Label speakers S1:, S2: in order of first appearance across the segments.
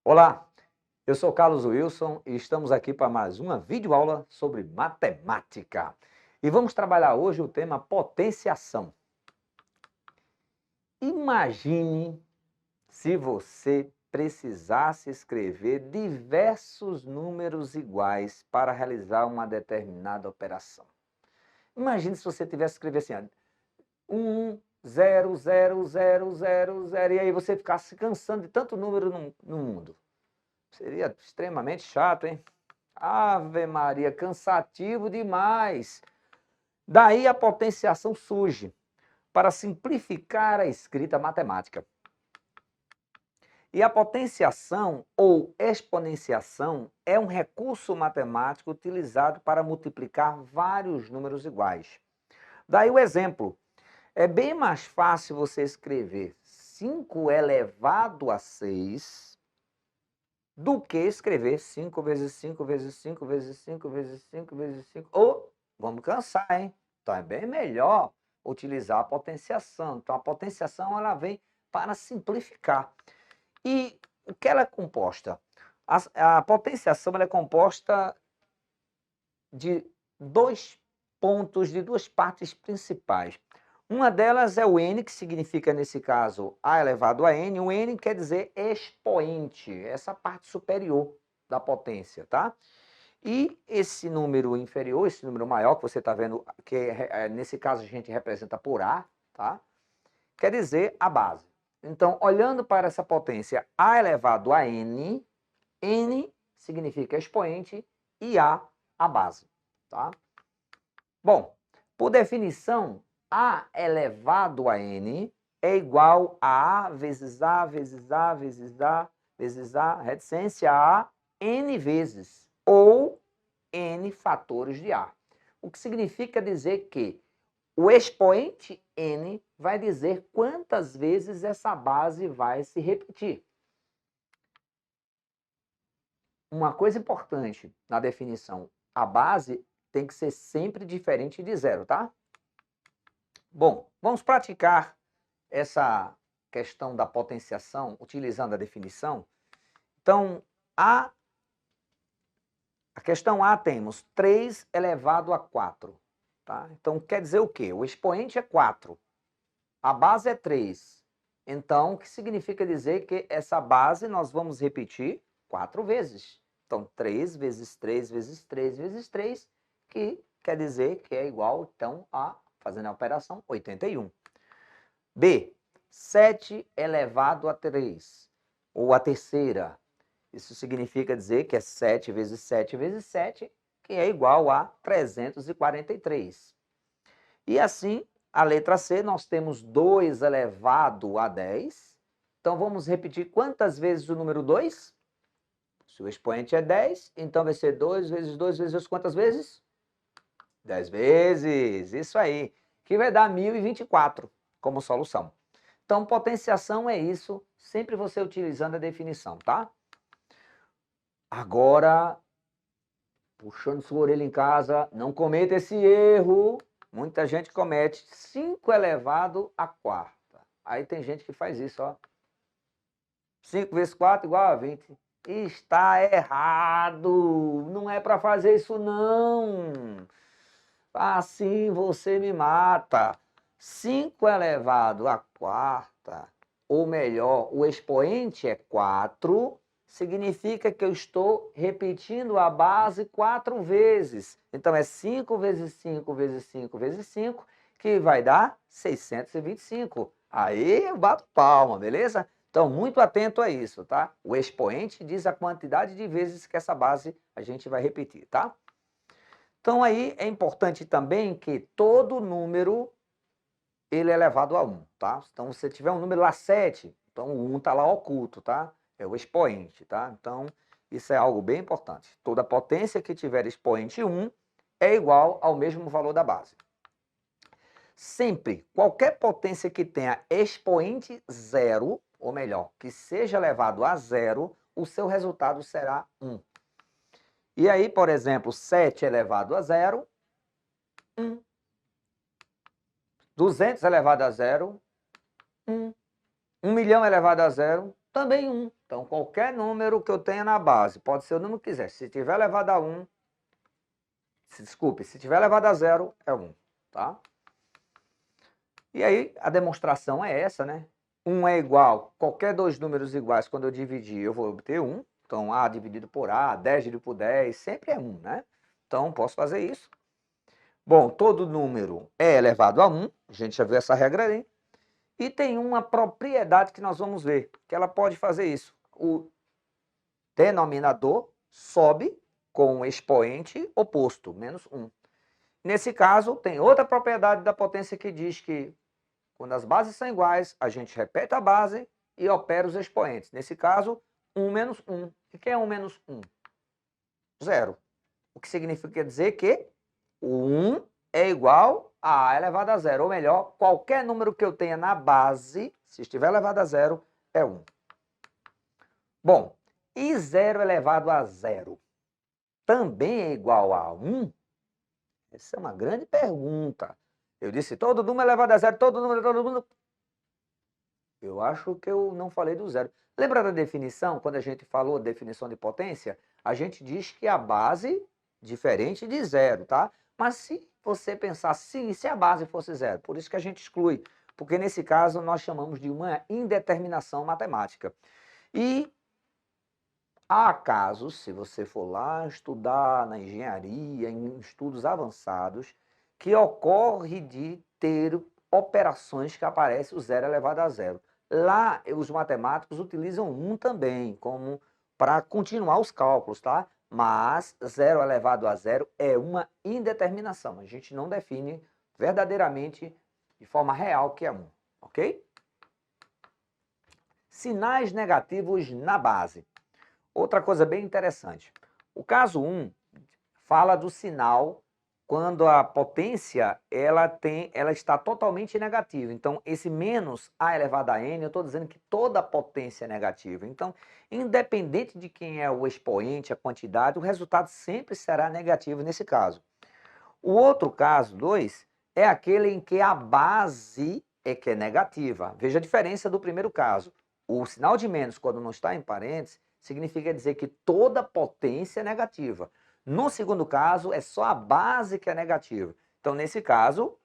S1: Olá, eu sou Carlos Wilson e estamos aqui para mais uma videoaula sobre matemática. E vamos trabalhar hoje o tema potenciação. Imagine se você precisasse escrever diversos números iguais para realizar uma determinada operação. Imagine se você tivesse que escrever assim, 1, 0, 0, 0, 0, 0, e aí você ficasse se cansando de tanto número no mundo. Seria extremamente chato, hein? Ave Maria, cansativo demais. Daí a potenciação surge, para simplificar a escrita matemática. E a potenciação ou exponenciação é um recurso matemático utilizado para multiplicar vários números iguais. Daí o exemplo. É bem mais fácil você escrever 5 elevado a 6 do que escrever 5 vezes 5 vezes 5 vezes 5 vezes 5 vezes 5. Ou, vamos cansar, hein? Então é bem melhor utilizar a potenciação. Então a potenciação ela vem para simplificar. E o que ela é composta? A potenciação ela é composta de dois pontos, de duas partes principais. Uma delas é o n, que significa, nesse caso, a elevado a n. O n quer dizer expoente, essa parte superior da potência, tá? E esse número inferior, esse número maior que você está vendo, que nesse caso a gente representa por a, tá? Quer dizer a base. Então, olhando para essa potência a elevado a n, n significa expoente e a base, tá? Bom, por definição, a elevado a n é igual a vezes a vezes a vezes a vezes a reticência a n vezes, ou n fatores de a. O que significa dizer que o expoente n vai dizer quantas vezes essa base vai se repetir. Uma coisa importante na definição, a base tem que ser sempre diferente de zero, tá? Bom, vamos praticar essa questão da potenciação utilizando a definição. Então, a questão A temos 3 elevado a 4. Tá? Então, quer dizer o quê? O expoente é 4, a base é 3. Então, o que significa dizer que essa base nós vamos repetir 4 vezes. Então, 3 vezes 3 vezes 3 vezes 3, que quer dizer que é igual, então, a, fazendo a operação, 81. B, 7 elevado a 3, ou a terceira. Isso significa dizer que é 7 vezes 7 vezes 7, que é igual a 343. E assim, a letra C, nós temos 2 elevado a 10. Então, vamos repetir quantas vezes o número 2? Se o expoente é 10, então vai ser 2 vezes 2 vezes 2, quantas vezes? 10 vezes, isso aí, que vai dar 1024 como solução. Então, potenciação é isso, sempre você utilizando a definição, tá? Agora, puxando sua orelha em casa, não cometa esse erro. Muita gente comete 5 elevado a quarta. Aí tem gente que faz isso, ó. 5 vezes 4 igual a 20. Está errado. Não é para fazer isso, não. Assim você me mata. 5 elevado à quarta, ou melhor, o expoente é 4, significa que eu estou repetindo a base 4 vezes. Então, é 5 vezes 5 vezes 5 vezes 5, que vai dar 625. Aí eu bato palma, beleza? Então, muito atento a isso, tá? O expoente diz a quantidade de vezes que essa base a gente vai repetir, tá? Então, aí é importante também que todo número ele é elevado a 1, tá? Então, se tiver um número lá 7, então o 1 está lá oculto, tá? É o expoente, tá? Então, isso é algo bem importante. Toda potência que tiver expoente 1 é igual ao mesmo valor da base. Sempre, qualquer potência que tenha expoente 0, ou melhor, que seja elevado a 0, o seu resultado será 1. E aí, por exemplo, 7 elevado a 0, 1. 200 elevado a 0, 1. 1 milhão elevado a 0, também 1. Então, qualquer número que eu tenha na base, pode ser o número que quiser. Se tiver elevado a 1, desculpe, se tiver elevado a 0, é 1, tá? E aí, a demonstração é essa, né? 1 é igual, qualquer dois números iguais, quando eu dividir, eu vou obter 1. Então, A dividido por A, 10 dividido por 10, sempre é 1, né? Então, posso fazer isso. Bom, todo número é elevado a 1, a gente já viu essa regra aí. E tem uma propriedade que nós vamos ver, que ela pode fazer isso. O denominador sobe com o expoente oposto, menos 1. Nesse caso, tem outra propriedade da potência que diz que quando as bases são iguais, a gente repete a base e opera os expoentes. Nesse caso, 1 menos 1. O que é 1 menos 1? 0. O que significa dizer que o 1 é igual a elevado a 0. Ou melhor, qualquer número que eu tenha na base, se estiver elevado a 0, é 1. Bom, e 0 elevado a 0 também é igual a 1? Essa é uma grande pergunta. Eu disse todo número elevado a 0, todo número... Eu acho que eu não falei do zero. Lembra da definição? Quando a gente falou definição de potência, a gente diz que a base diferente de zero, tá? Mas se você pensar, se a base fosse zero, por isso que a gente exclui, porque nesse caso nós chamamos de uma indeterminação matemática. E há casos, se você for lá estudar na engenharia, em estudos avançados, que ocorre de ter operações que aparece o zero elevado a zero. Lá, os matemáticos utilizam 1 também, como para continuar os cálculos, tá? Mas 0 elevado a 0 é uma indeterminação. A gente não define verdadeiramente, de forma real, que é 1, ok? Sinais negativos na base. Outra coisa bem interessante. O caso 1 fala do sinal quando a potência ela está totalmente negativa. Então, esse menos a elevado a n, eu estou dizendo que toda potência é negativa. Então, independente de quem é o expoente, a quantidade, o resultado sempre será negativo nesse caso. O outro caso, 2, é aquele em que a base é que é negativa. Veja a diferença do primeiro caso. O sinal de menos, quando não está em parênteses, significa dizer que toda potência é negativa. No segundo caso, é só a base que é negativa. Então, nesse caso,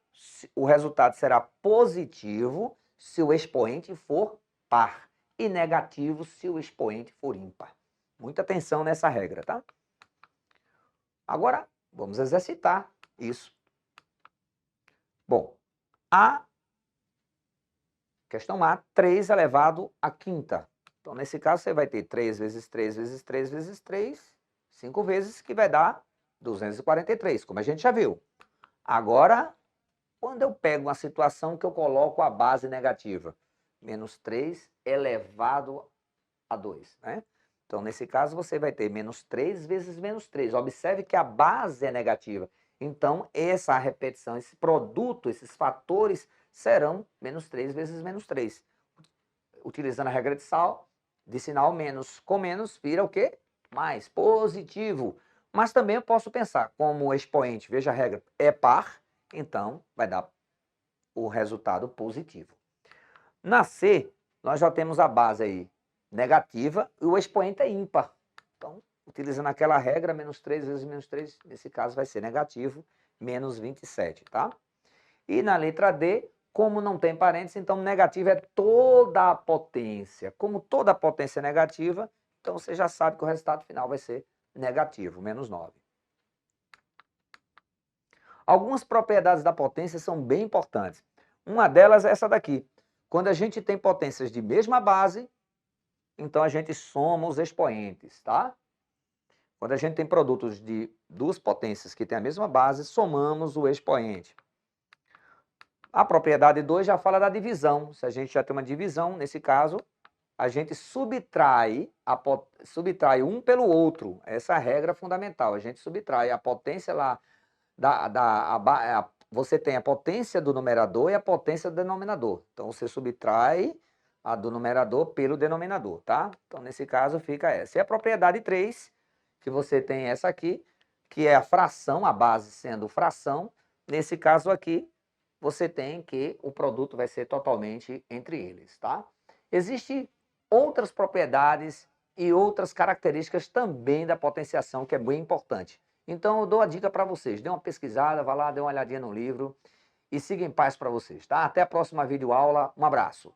S1: o resultado será positivo se o expoente for par e negativo se o expoente for ímpar. Muita atenção nessa regra, tá? Agora, vamos exercitar isso. Bom, questão A, 3 elevado à quinta. Então, nesse caso, você vai ter 3 vezes 3 vezes 3 vezes 3, 5 vezes, que vai dar 243, como a gente já viu. Agora, quando eu pego uma situação que eu coloco a base negativa, menos 3 elevado a 2, né? Então, nesse caso, você vai ter menos 3 vezes menos 3. Observe que a base é negativa. Então, essa repetição, esse produto, esses fatores serão menos 3 vezes menos 3. Utilizando a regra de sinal menos com menos, vira o quê? Mais, positivo. Mas também eu posso pensar, como o expoente, veja a regra, é par, então vai dar o resultado positivo. Na C, nós já temos a base aí negativa e o expoente é ímpar. Então, utilizando aquela regra, menos 3 vezes menos 3, nesse caso vai ser negativo, menos 27, tá? E na letra D, como não tem parênteses, então negativo é toda a potência. Como toda a potência é negativa, então você já sabe que o resultado final vai ser negativo, menos 9. Algumas propriedades da potência são bem importantes. Uma delas é essa daqui. Quando a gente tem potências de mesma base, então a gente soma os expoentes, tá? Quando a gente tem produtos de duas potências que têm a mesma base, somamos o expoente. A propriedade 2 já fala da divisão. Se a gente já tem uma divisão, nesse caso, a gente subtrai um pelo outro. Essa é a regra fundamental. A gente subtrai a potência lá, você tem a potência do numerador e a potência do denominador. Então, você subtrai a do numerador pelo denominador, tá? Então, nesse caso, fica essa. E a propriedade 3, que você tem essa aqui, que é a fração, a base sendo fração. Nesse caso aqui, você tem que o produto vai ser totalmente entre eles, tá? Existe outras propriedades e outras características também da potenciação, que é bem importante. Então eu dou a dica para vocês, dê uma pesquisada, vá lá, dê uma olhadinha no livro e siga em paz para vocês, tá? Até a próxima videoaula, um abraço.